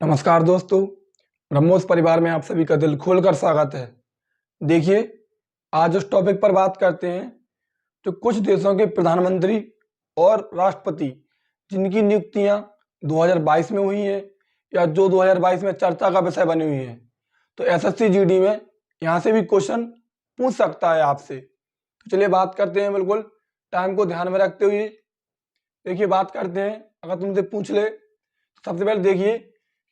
नमस्कार दोस्तों, ब्रह्मोस परिवार में आप सभी का दिल खोलकर स्वागत है। देखिए, आज उस टॉपिक पर बात करते हैं जो कुछ देशों के प्रधानमंत्री और राष्ट्रपति जिनकी नियुक्तियां 2022 में हुई हैं या जो 2022 में चर्चा का विषय बनी हुई हैं। तो एसएससी जीडी में यहाँ से भी क्वेश्चन पूछ सकता है आपसे। तो चलिए बात करते हैं, बिल्कुल टाइम को ध्यान में रखते हुए। देखिए, बात करते हैं, अगर तुमसे पूछ ले तो सबसे पहले देखिए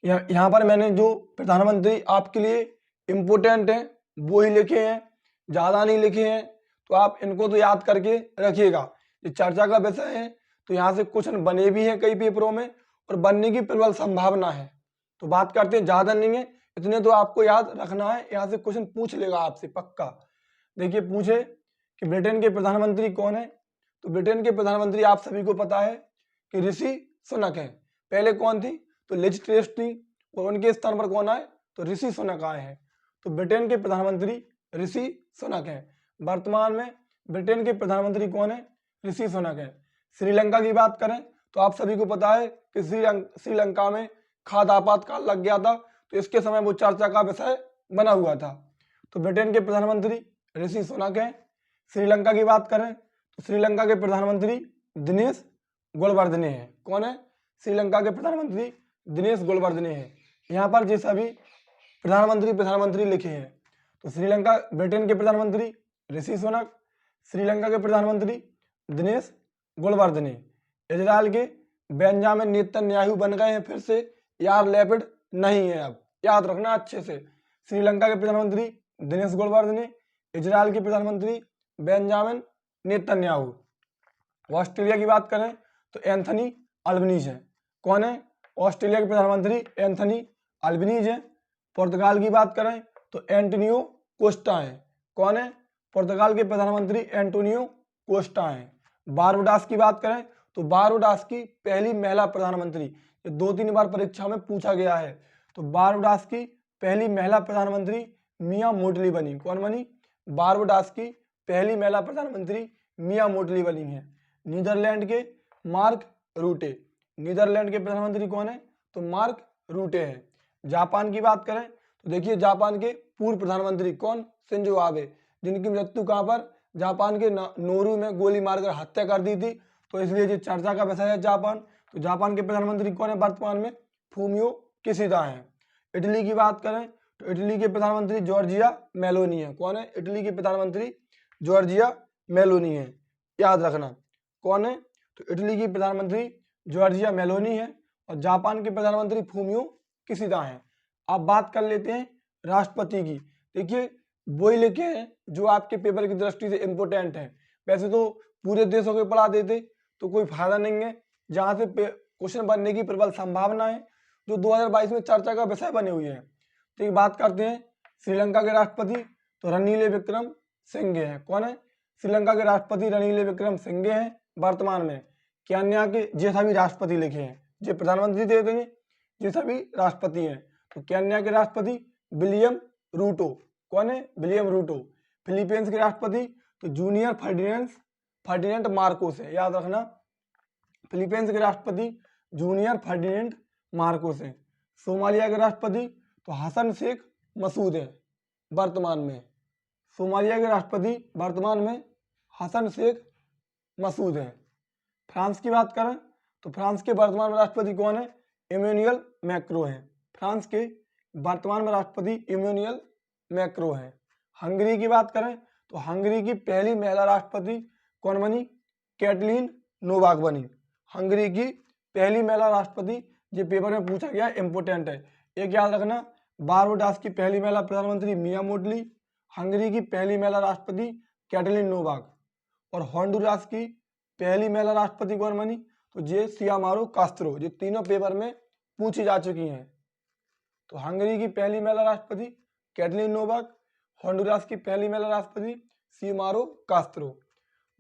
यहाँ पर मैंने जो प्रधानमंत्री आपके लिए इम्पोर्टेंट हैं वो ही लिखे हैं, ज़्यादा नहीं लिखे हैं। तो आप इनको तो याद करके रखिएगा। ये चर्चा का विषय है तो यहाँ से क्वेश्चन बने भी हैं कई पेपरों में और बनने की प्रबल संभावना है। तो बात करते हैं, ज़्यादा नहीं है, इतने तो आपको याद रखना है। यहाँ से क्वेश्चन पूछ लेगा आपसे पक्का। देखिए, पूछे कि ब्रिटेन के प्रधानमंत्री कौन है। तो ब्रिटेन के प्रधानमंत्री आप सभी को पता है कि ऋषि सुनक है। पहले कौन थी? तो लिज ट्रेस थी, और उनके स्थान पर कौन आए? तो ऋषि सुनक आए हैं। तो ब्रिटेन के प्रधानमंत्री ऋषि सुनक हैं। वर्तमान में ब्रिटेन के प्रधानमंत्री कौन है? ऋषि सुनक है। श्रीलंका की बात करें तो आप सभी को पता है कि श्रीलंका में खाद्य आपातकाल लग गया था, तो इसके समय वो चर्चा का विषय बना हुआ था। तो ब्रिटेन के प्रधानमंत्री ऋषि सुनक है। श्रीलंका की बात करें तो श्रीलंका के प्रधानमंत्री दिनेश गुणवर्धने हैं। कौन है? श्रीलंका के प्रधानमंत्री दिनेश गुणवर्धने हैं। यहाँ पर जो सभी प्रधानमंत्री लिखे हैं। तो श्रीलंका ब्रिटेन के प्रधानमंत्री ऋषि सुनक, श्रीलंका के प्रधानमंत्री दिनेश गुणवर्धने। इजराइल के बेंजामिन नेतन्याहू बन गए हैं फिर से, यार लैपिड नहीं है, अब याद रखना अच्छे से। श्रीलंका के प्रधानमंत्री दिनेश गुणवर्धने, इजराइल के प्रधानमंत्री बेंजामिन नेतन्याहू। ऑस्ट्रेलिया की बात करें तो एंथनी अल्बनीज है। कौन है? ऑस्ट्रेलिया के प्रधानमंत्री एंथनी अल्बनीज है। पुर्तगाल की बात करें तो एंटोनियो कोस्टा है। कौन है? पुर्तगाल के प्रधानमंत्री एंटोनियो कोस्टा है। बारबाडोस की बात करें तो बारबाडोस की पहली महिला प्रधानमंत्री, ये 2-3 बार परीक्षा में पूछा गया है। तो बारबाडोस की पहली महिला प्रधानमंत्री मिया मोटली बनी। कौन बनी? बारबाडोस की पहली महिला प्रधानमंत्री मिया मोटली बनी है। नीदरलैंड के मार्क रूटे, नीदरलैंड के प्रधानमंत्री कौन है? तो मार्क रूटे हैं। जापान की बात करें तो देखिए, जापान के पूर्व प्रधानमंत्री कौन? शिंजो आबे, जिनकी मृत्यु कहाँ पर? जापान के नोरू में गोली मारकर हत्या कर दी थी, तो इसलिए ये चर्चा का विषय है जापान। तो जापान के प्रधानमंत्री कौन है वर्तमान में? फूमियो किशिदा है। इटली की बात करें तो इटली के प्रधानमंत्री जॉर्जिया मेलोनी है। कौन है? इटली के प्रधानमंत्री जॉर्जिया मेलोनी है, याद रखना। कौन है? तो इटली की प्रधानमंत्री जॉर्जिया मेलोनी है और जापान के प्रधानमंत्री फूमियो किशिदा हैं। अब बात कर लेते हैं राष्ट्रपति की। देखिए, वो ही लिखे हैं जो आपके पेपर की दृष्टि से इम्पोर्टेंट है। वैसे तो पूरे देशों के पढ़ा देते तो कोई फायदा नहीं है, जहाँ से क्वेश्चन बनने की प्रबल संभावना है, जो 2022 में चर्चा का विषय बने हुए हैं। तो एक बात करते हैं श्रीलंका के राष्ट्रपति, तो रणनील विक्रम सिंघे हैं। कौन है? श्रीलंका के राष्ट्रपति रणनील विक्रम सिंघे हैं वर्तमान में। केन्या के जे सभी राष्ट्रपति लिखे हैं, जो प्रधानमंत्री थे ये सभी राष्ट्रपति हैं। तो केन्या के राष्ट्रपति विलियम रूटो। कौन है? William Ruto. फिलीपींस के राष्ट्रपति तो जूनियर फर्डिनेंड मार्कोस है, याद रखना। फिलीपींस के राष्ट्रपति जूनियर फर्डिनेंड मार्कोस है। सोमालिया के राष्ट्रपति तो हसन शेख मसूद है वर्तमान में। सोमालिया के राष्ट्रपति वर्तमान में हसन शेख मसूद है। फ्रांस की बात करें तो फ्रांस के वर्तमान में राष्ट्रपति कौन है? इमैनुअल मैक्रो है। फ्रांस के वर्तमान में राष्ट्रपति इमैनुअल मैक्रो है। हंगरी की बात करें तो हंगरी की पहली महिला राष्ट्रपति कौन बनी? कैटलीन नोवाक बनी। हंगरी की पहली महिला राष्ट्रपति, ये पेपर में पूछा गया, इंपोर्टेंट है, एक याद रखना। बारबाडोस की पहली महिला प्रधानमंत्री मिया मोटली, हंगरी की पहली महिला राष्ट्रपति कैटलीन नोवाक, और होंडुरास की पहली महिला राष्ट्रपति कौन बनी? तो जे सियामारो कास्त्रो। ये तीनों पेपर में पूछी जा चुकी हैं। तो हंगरी की पहली महिला राष्ट्रपति कैटलीन नोवाक, होंडुरास की पहली महिला राष्ट्रपति सियामारो कास्त्रो।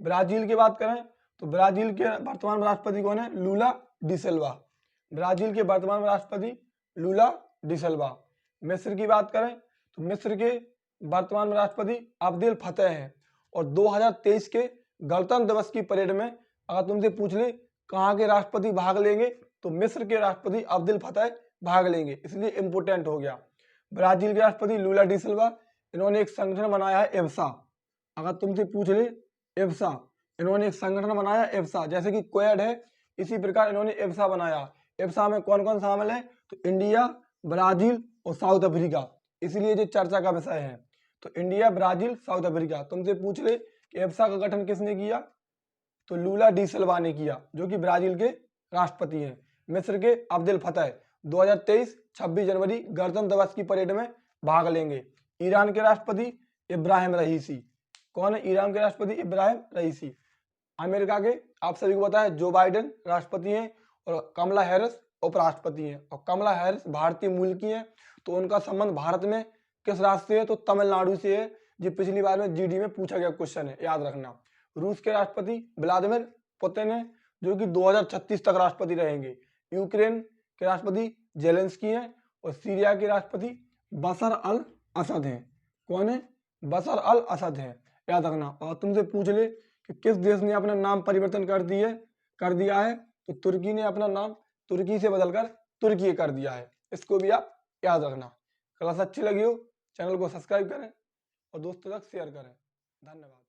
ब्राजील की बात करें तो ब्राजील के वर्तमान राष्ट्रपति कौन है? लूला डी सिल्वा। ब्राजील के वर्तमान राष्ट्रपति लूला डी सिल्वा। मिस्र की बात करें तो मिस्र के वर्तमान राष्ट्रपति अब्देल फतेह हैं। और 2023 के गणतंत्र दिवस की परेड में अगर तुमसे पूछ ले कहाँ के राष्ट्रपति भाग लेंगे, तो मिस्र के राष्ट्रपति अब्देल फतेह भाग लेंगे, इसलिए इम्पोर्टेंट हो गया। ब्राजील के राष्ट्रपति लूला डी सिल्वा, इन्होंने एक संगठन बनाया है एब्सा। अगर तुमसे पूछ ले एब्सा, इन्होंने एक संगठन बनाया एब्सा, जैसे कि क्वेड है, इसी प्रकार इन्होंने एब्सा बनाया। एब्सा में कौन कौन शामिल है? तो इंडिया, ब्राजील और साउथ अफ्रीका, इसलिए ये चर्चा का विषय है। तो इंडिया, ब्राजील, साउथ अफ्रीका। तुमसे पूछ ले कि एब्सा का गठन किसने किया? तो लूला डी सिल्वा ने किया, जो कि ब्राजील के राष्ट्रपति हैं। मिस्र के अब्देल फतेह 2023 26 जनवरी गणतंत्र दिवस की परेड में भाग लेंगे। ईरान के राष्ट्रपति इब्राहिम रईसी। कौन है ईरान के राष्ट्रपति? इब्राहिम रईसी। अमेरिका के आप सभी को पता है जो बाइडेन राष्ट्रपति हैं और कमला हैरिस उपराष्ट्रपति हैं। और कमला हैरिस भारतीय मूल की हैं, तो उनका संबंध भारत में किस राज्य से है? तो तमिलनाडु से है। जो पिछली बार में जीडी में पूछा गया क्वेश्चन है, याद रखना। रूस के राष्ट्रपति व्लादिमीर पुतिन है, जो कि 2036 तक राष्ट्रपति रहेंगे। यूक्रेन के राष्ट्रपति जेलेंस्की हैं और सीरिया के राष्ट्रपति बशर अल असद हैं। कौन है? बशर अल असद हैं, याद रखना। और तुमसे पूछ ले कि किस देश ने अपना नाम परिवर्तन कर दिया है? तो तुर्की ने अपना नाम तुर्की से बदलकर तुर्की कर दिया है। इसको भी आप याद रखना। क्लास अच्छी लगी हो चैनल को सब्सक्राइब करें और दोस्तों तक शेयर करें। धन्यवाद।